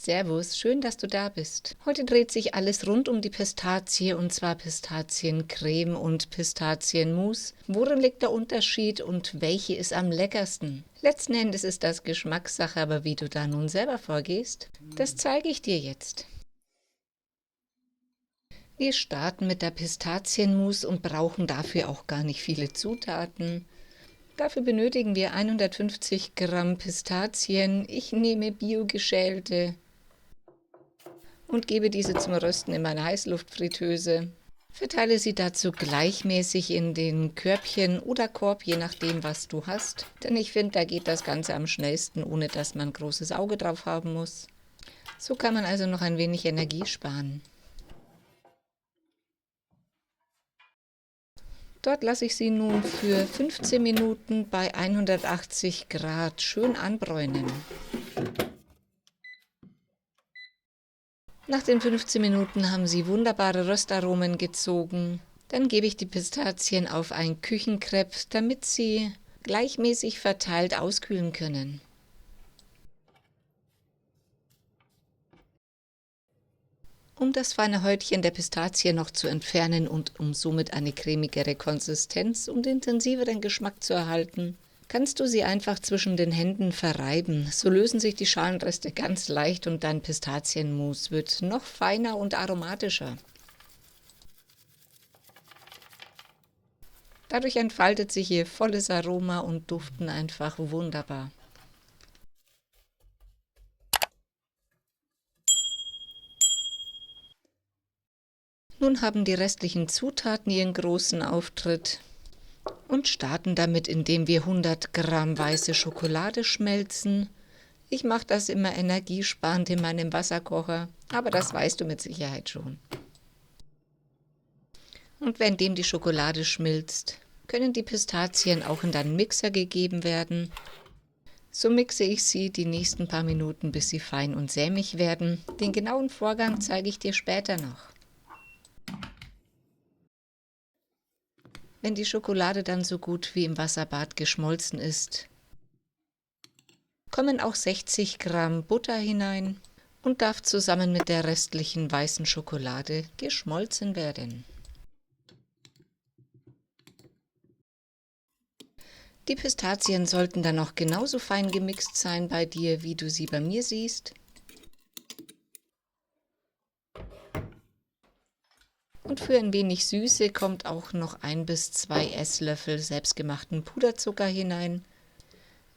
Servus, schön, dass du da bist. Heute dreht sich alles rund um die Pistazie, und zwar Pistaziencreme und Pistazienmus. Worin liegt der Unterschied und welche ist am leckersten? Letzten Endes ist das Geschmackssache, aber wie du da nun selber vorgehst, das zeige ich dir jetzt. Wir starten mit der Pistazienmus und brauchen dafür auch gar nicht viele Zutaten. Dafür benötigen wir 150 Gramm Pistazien. Ich nehme biogeschälte und gebe diese zum Rösten in meine Heißluftfritteuse. Verteile sie dazu gleichmäßig in den Körbchen oder Korb, je nachdem, was du hast. Denn ich finde, da geht das Ganze am schnellsten, ohne dass man ein großes Auge drauf haben muss. So kann man also noch ein wenig Energie sparen. Dort lasse ich sie nun für 15 Minuten bei 180 Grad schön anbräunen. Nach den 15 Minuten haben sie wunderbare Röstaromen gezogen. Dann gebe ich die Pistazien auf ein Küchenkrepp, damit sie gleichmäßig verteilt auskühlen können. Um das feine Häutchen der Pistazie noch zu entfernen und um somit eine cremigere Konsistenz und intensiveren Geschmack zu erhalten, kannst du sie einfach zwischen den Händen verreiben. So lösen sich die Schalenreste ganz leicht und dein Pistazienmus wird noch feiner und aromatischer. Dadurch entfaltet sich ihr volles Aroma und duften einfach wunderbar. Nun haben die restlichen Zutaten ihren großen Auftritt und starten damit, indem wir 100 Gramm weiße Schokolade schmelzen. Ich mache das immer energiesparend in meinem Wasserkocher, aber das weißt du mit Sicherheit schon. Und währenddem die Schokolade schmilzt, können die Pistazien auch in deinen Mixer gegeben werden. So mixe ich sie die nächsten paar Minuten, bis sie fein und sämig werden. Den genauen Vorgang zeige ich dir später noch. Wenn die Schokolade dann so gut wie im Wasserbad geschmolzen ist, kommen auch 60 Gramm Butter hinein und darf zusammen mit der restlichen weißen Schokolade geschmolzen werden. Die Pistazien sollten dann noch genauso fein gemixt sein bei dir, wie du sie bei mir siehst. Und für ein wenig Süße kommt auch noch 1 bis 2 Esslöffel selbstgemachten Puderzucker hinein.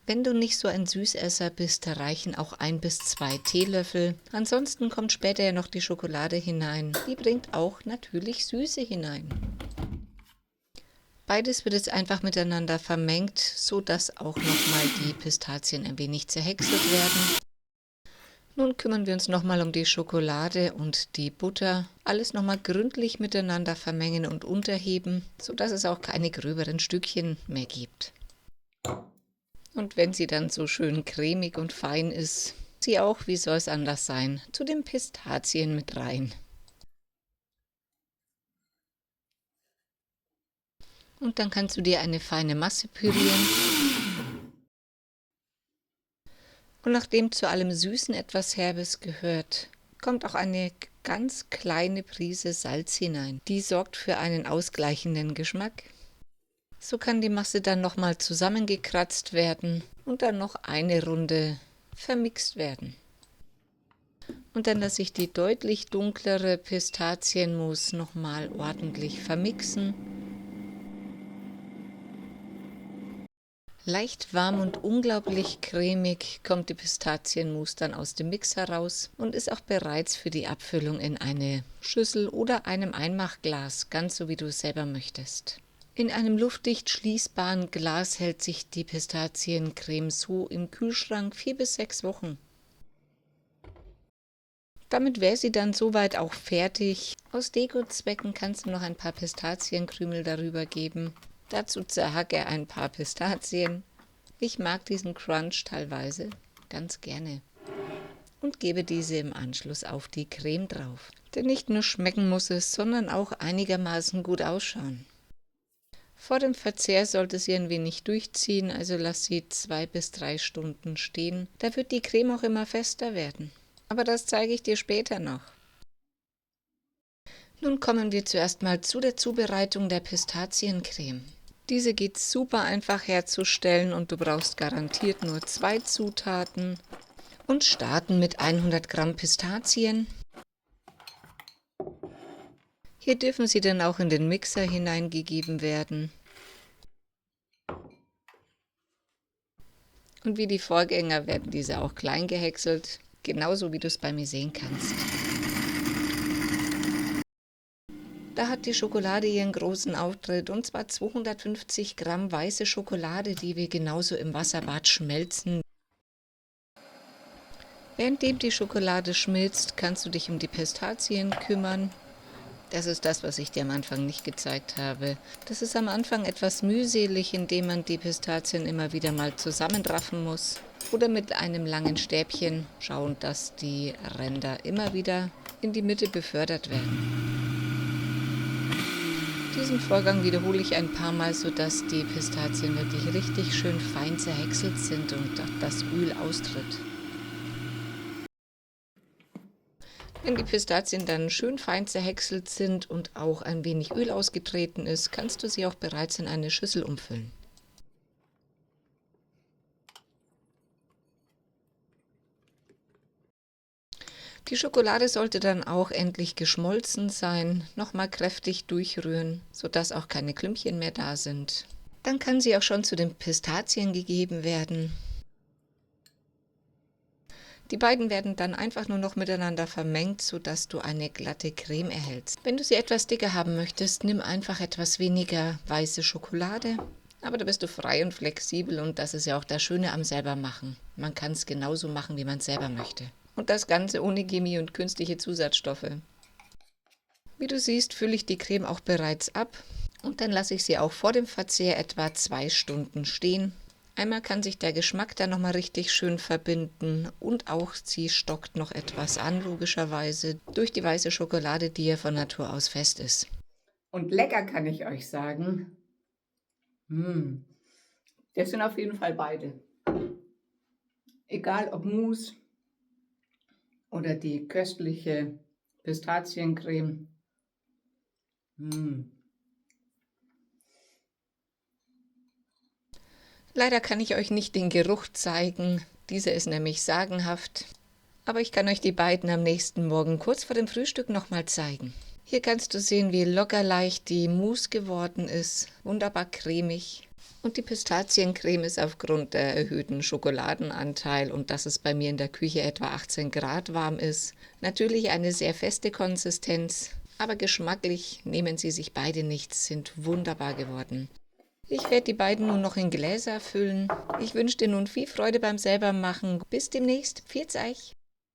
Wenn du nicht so ein Süßesser bist, reichen auch 1 bis 2 Teelöffel. Ansonsten kommt später ja noch die Schokolade hinein. Die bringt auch natürlich Süße hinein. Beides wird jetzt einfach miteinander vermengt, so dass auch nochmal die Pistazien ein wenig zerhäckselt werden. Nun kümmern wir uns nochmal um die Schokolade und die Butter. Alles nochmal gründlich miteinander vermengen und unterheben, sodass es auch keine gröberen Stückchen mehr gibt. Und wenn sie dann so schön cremig und fein ist, sie auch, wie soll es anders sein, zu den Pistazien mit rein. Und dann kannst du dir eine feine Masse pürieren. Und nachdem zu allem Süßen etwas Herbes gehört, kommt auch eine ganz kleine Prise Salz hinein. Die sorgt für einen ausgleichenden Geschmack. So kann die Masse dann nochmal zusammengekratzt werden und dann noch eine Runde vermixt werden. Und dann lasse ich die deutlich dunklere Pistazienmus nochmal ordentlich vermixen. Leicht warm und unglaublich cremig kommt die Pistazienmus dann aus dem Mixer raus und ist auch bereits für die Abfüllung in eine Schüssel oder einem Einmachglas, ganz so wie du es selber möchtest. In einem luftdicht schließbaren Glas hält sich die Pistaziencreme so im Kühlschrank 4 bis 6 Wochen. Damit wäre sie dann soweit auch fertig. Aus Dekozwecken kannst du noch ein paar Pistazienkrümel darüber geben. Dazu zerhacke ein paar Pistazien. Ich mag diesen Crunch teilweise ganz gerne. Und gebe diese im Anschluss auf die Creme drauf. Denn nicht nur schmecken muss es, sondern auch einigermaßen gut ausschauen. Vor dem Verzehr sollte sie ein wenig durchziehen, also lass sie 2 bis 3 Stunden stehen. Da wird die Creme auch immer fester werden. Aber das zeige ich dir später noch. Nun kommen wir zuerst mal zu der Zubereitung der Pistaziencreme. Diese geht super einfach herzustellen und du brauchst garantiert nur 2 Zutaten und starten mit 100 Gramm Pistazien. Hier dürfen sie dann auch in den Mixer hineingegeben werden. Und wie die Vorgänger werden diese auch klein gehäckselt, genauso wie du es bei mir sehen kannst. Da hat die Schokolade ihren großen Auftritt, und zwar 250 Gramm weiße Schokolade, die wir genauso im Wasserbad schmelzen. Währenddem die Schokolade schmilzt, kannst du dich um die Pistazien kümmern. Das ist das, was ich dir am Anfang nicht gezeigt habe. Das ist am Anfang etwas mühselig, indem man die Pistazien immer wieder mal zusammenraffen muss. Oder mit einem langen Stäbchen schauen, dass die Ränder immer wieder in die Mitte befördert werden. Diesen Vorgang wiederhole ich ein paar Mal, sodass die Pistazien wirklich richtig schön fein zerhäckselt sind und das Öl austritt. Wenn die Pistazien dann schön fein zerhäckselt sind und auch ein wenig Öl ausgetreten ist, kannst du sie auch bereits in eine Schüssel umfüllen. Die Schokolade sollte dann auch endlich geschmolzen sein, nochmal kräftig durchrühren, sodass auch keine Klümpchen mehr da sind. Dann kann sie auch schon zu den Pistazien gegeben werden. Die beiden werden dann einfach nur noch miteinander vermengt, sodass du eine glatte Creme erhältst. Wenn du sie etwas dicker haben möchtest, nimm einfach etwas weniger weiße Schokolade. Aber da bist du frei und flexibel, und das ist ja auch das Schöne am Selbermachen. Man kann es genauso machen, wie man es selber möchte. Und das Ganze ohne Chemie und künstliche Zusatzstoffe. Wie du siehst, fülle ich die Creme auch bereits ab und dann lasse ich sie auch vor dem Verzehr etwa 2 Stunden stehen. Einmal kann sich der Geschmack dann nochmal richtig schön verbinden, und auch sie stockt noch etwas an, logischerweise, durch die weiße Schokolade, die ja von Natur aus fest ist. Und lecker, kann ich euch sagen. Das sind auf jeden Fall beide. Egal ob Mousse oder die köstliche Pistaziencreme. Leider kann ich euch nicht den Geruch zeigen, dieser ist nämlich sagenhaft. Aber ich kann euch die beiden am nächsten Morgen kurz vor dem Frühstück nochmal zeigen. Hier kannst du sehen, wie lockerleicht die Mousse geworden ist, wunderbar cremig. Und die Pistaziencreme ist aufgrund der erhöhten Schokoladenanteil und dass es bei mir in der Küche etwa 18 Grad warm ist, natürlich eine sehr feste Konsistenz, aber geschmacklich nehmen sie sich beide nichts, sind wunderbar geworden. Ich werde die beiden nun noch in Gläser füllen. Ich wünsche dir nun viel Freude beim Selbermachen. Bis demnächst. Pfiat euch!